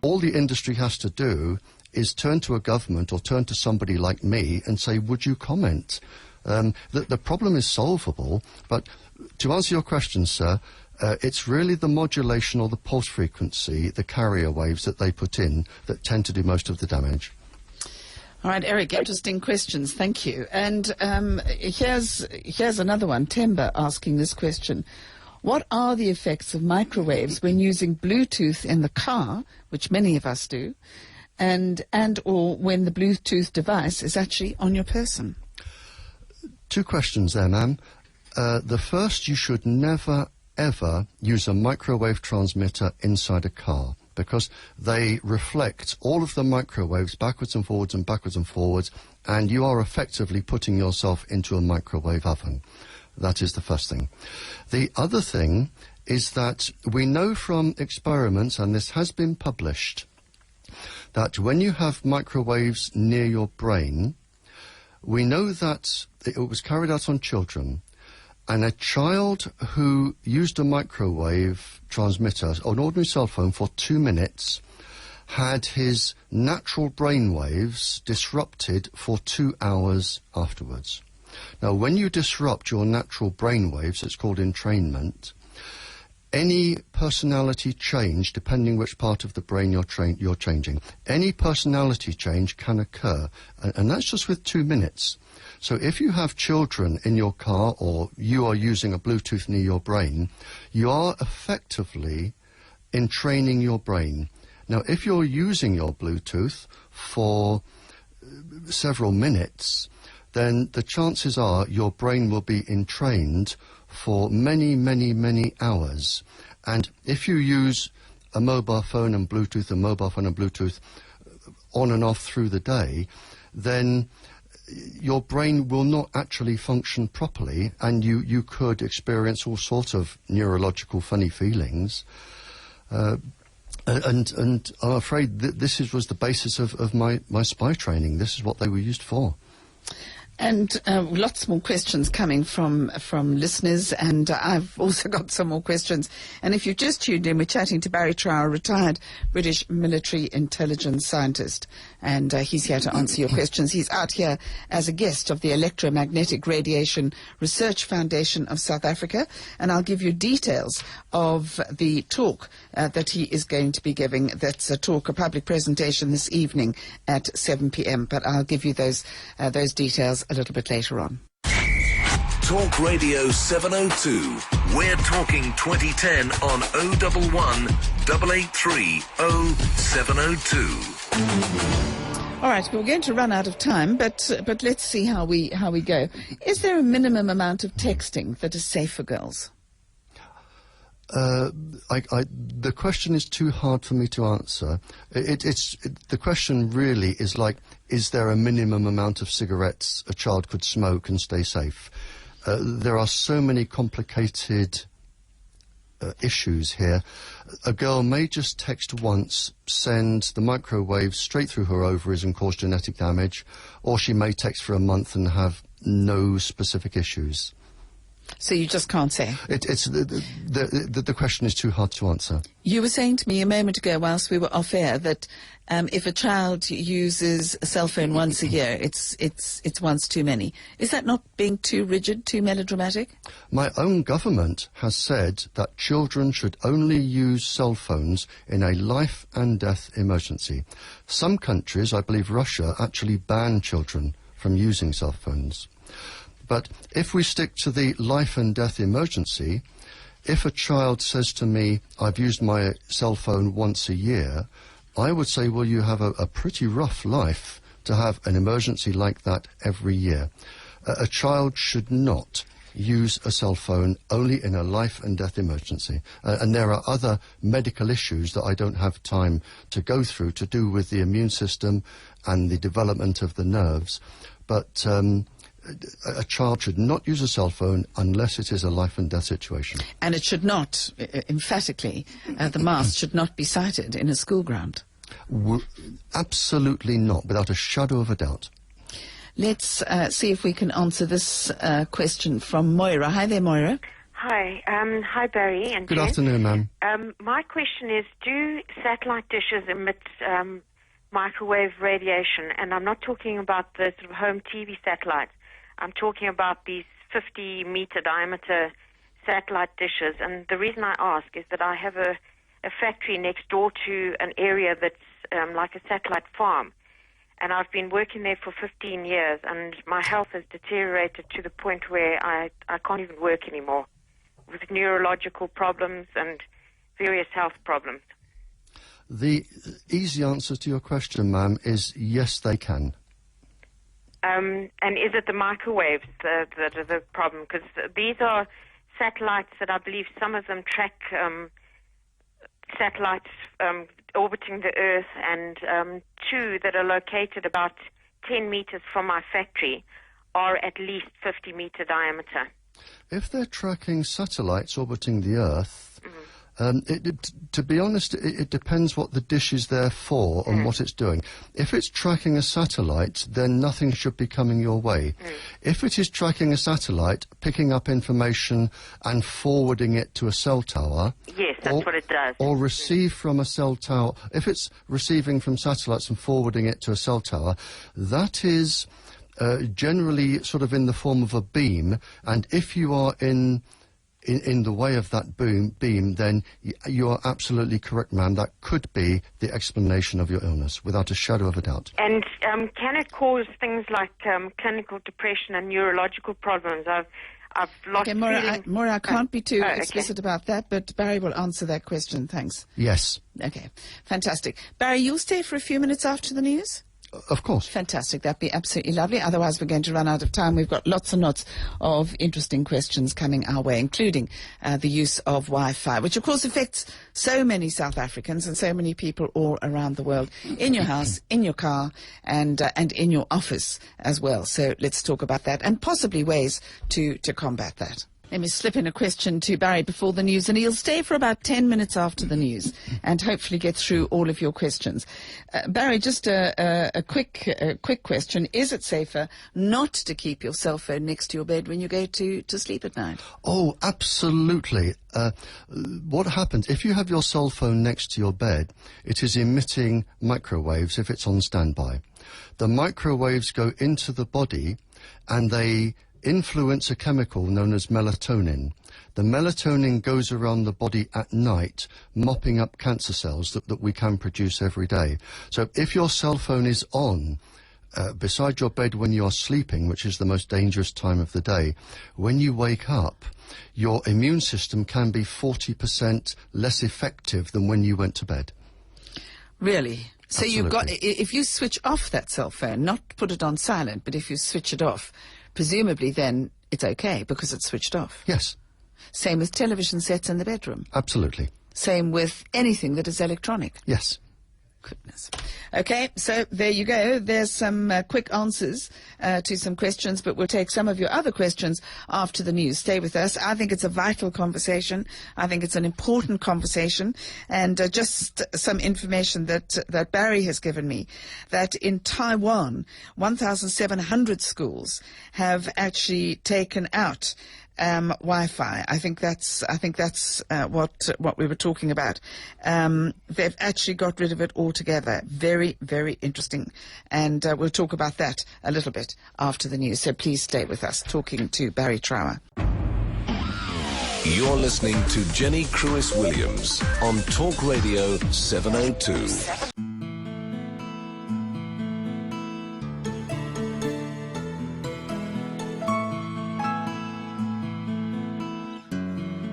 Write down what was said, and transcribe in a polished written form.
all the industry has to do is turn to a government or turn to somebody like me and say, would you comment? The problem is solvable, but to answer your question, sir, it's really the modulation or the pulse frequency, the carrier waves that they put in, that tend to do most of the damage. All right, Eric, interesting questions. Thank you. And here's another one, Temba, asking this question. What are the effects of microwaves when using Bluetooth in the car, which many of us do, and or when the Bluetooth device is actually on your person? Two questions there, ma'am. The first, you should never, ever use a microwave transmitter inside a car, because they reflect all of the microwaves backwards and forwards and backwards and forwards, and you are effectively putting yourself into a microwave oven. That is the first thing. The other thing is that we know from experiments, and this has been published, that when you have microwaves near your brain, we know that it was carried out on children, and a child who used a microwave transmitter, or an ordinary cell phone, for 2 minutes had his natural brain waves disrupted for 2 hours afterwards. Now, when you disrupt your natural brain waves, it's called entrainment, any personality change, depending which part of the brain you're changing, any personality change can occur, and that's just with 2 minutes. So if you have children in your car, or you are using a Bluetooth near your brain, you are effectively entraining your brain. Now, if you're using your Bluetooth for several minutes, then the chances are your brain will be entrained for many, many, many hours. And if you use a mobile phone and Bluetooth, on and off through the day, then your brain will not actually function properly, and you could experience all sorts of neurological funny feelings. And I'm afraid that this was the basis of my spy training. This is what they were used for. And lots more questions coming from listeners, and I've also got some more questions. And if you've just tuned in, we're chatting to Barry Trower, retired British military intelligence scientist, and he's here to answer your questions. He's out here as a guest of the Electromagnetic Radiation Research Foundation of South Africa, and I'll give you details of the talk that he is going to be giving. That's a public presentation this evening at 7 p.m., but I'll give you those details a little bit later on. Talk Radio 702. We're talking 2010 on 011 883 0702. All right, we're going to run out of time, but let's see how we go. Is there a minimum amount of texting that is safe for girls? The question is too hard for me to answer. The question really is like, is there a minimum amount of cigarettes a child could smoke and stay safe? There are so many complicated issues here. A girl may just text once, send the microwave straight through her ovaries and cause genetic damage, or she may text for a month and have no specific issues. So you just can't say? The question is too hard to answer. You were saying to me a moment ago whilst we were off air that if a child uses a cell phone once a year, it's once too many. Is that not being too rigid, too melodramatic? My own government has said that children should only use cell phones in a life and death emergency. Some countries, I believe Russia, actually ban children from using cell phones. But if we stick to the life and death emergency, if a child says to me, I've used my cell phone once a year, I would say, well, you have a pretty rough life to have an emergency like that every year. A child should not use a cell phone only in a life and death emergency. And there are other medical issues that I don't have time to go through to do with the immune system and the development of the nerves. But a child should not use a cell phone unless it is a life and death situation. And it should not, emphatically, the mast should not be sighted in a school ground. Absolutely not, without a shadow of a doubt. Let's see if we can answer this question from Moira. Hi there, Moira. Hi. Hi, Barry and Good Jen. afternoon, ma'am. My question is, do satellite dishes emit microwave radiation? And I'm not talking about the sort of home TV satellites. I'm talking about these 50-meter diameter satellite dishes. And the reason I ask is that I have a factory next door to an area that's like a satellite farm. And I've been working there for 15 years, and my health has deteriorated to the point where I can't even work anymore, with neurological problems and various health problems. The easy answer to your question, ma'am, is yes, they can. And is it the microwaves that are the problem? Because these are satellites that I believe some of them track satellites orbiting the Earth, and two that are located about 10 meters from my factory are at least 50-meter diameter. If they're tracking satellites orbiting the Earth, to be honest, it depends what the dish is there for and what it's doing. If it's tracking a satellite, then nothing should be coming your way. If it is tracking a satellite, picking up information and forwarding it to a cell tower... Yes, that's what it does. Or receive from a cell tower... If it's receiving from satellites and forwarding it to a cell tower, that is... generally sort of in the form of a beam, and if you are in the way of that beam, then you are absolutely correct, ma'am. That could be the explanation of your illness, without a shadow of a doubt. And can it cause things like clinical depression and neurological problems? I've lost feeling... Maura, I can't be too explicit about that, but Barry will answer that question. Thanks. Yes. Okay, fantastic. Barry, you'll stay for a few minutes after the news? Of course. Fantastic. That'd be absolutely lovely. Otherwise, we're going to run out of time. We've got lots and lots of interesting questions coming our way, including the use of Wi-Fi, which, of course, affects so many South Africans and so many people all around the world, in your house, in your car, and in your office as well. So let's talk about that and possibly ways to combat that. Let me slip in a question to Barry before the news, and he'll stay for about 10 minutes after the news and hopefully get through all of your questions. Barry, just a quick question. Is it safer not to keep your cell phone next to your bed when you go to sleep at night? Oh, absolutely. What happens, if you have your cell phone next to your bed, it is emitting microwaves if it's on standby. The microwaves go into the body and they influence a chemical known as melatonin. The melatonin goes around the body at night, mopping up cancer cells that we can produce every day. So if your cell phone is on beside your bed when you're sleeping, which is the most dangerous time of the day, when you wake up, your immune system can be 40% less effective than when you went to bed. Really? So Absolutely. you've got, if you switch off that cell phone, not put it on silent, but if you switch it off, presumably then it's okay because it's switched off. Yes. Same with television sets in the bedroom. Absolutely. Same with anything that is electronic. Yes. Goodness. Okay, so there you go. There's some quick answers to some questions, but we'll take some of your other questions after the news. Stay with us. I think it's a vital conversation. I think it's an important conversation. And just some information that Barry has given me, that in Taiwan, 1,700 schools have actually taken out Wi-Fi. I think that's what we were talking about. They've actually got rid of it altogether. Very, very interesting. And we'll talk about that a little bit after the news. So please stay with us, talking to Barry Trower. You're listening to Jenny Crewis Williams on Talk Radio 702.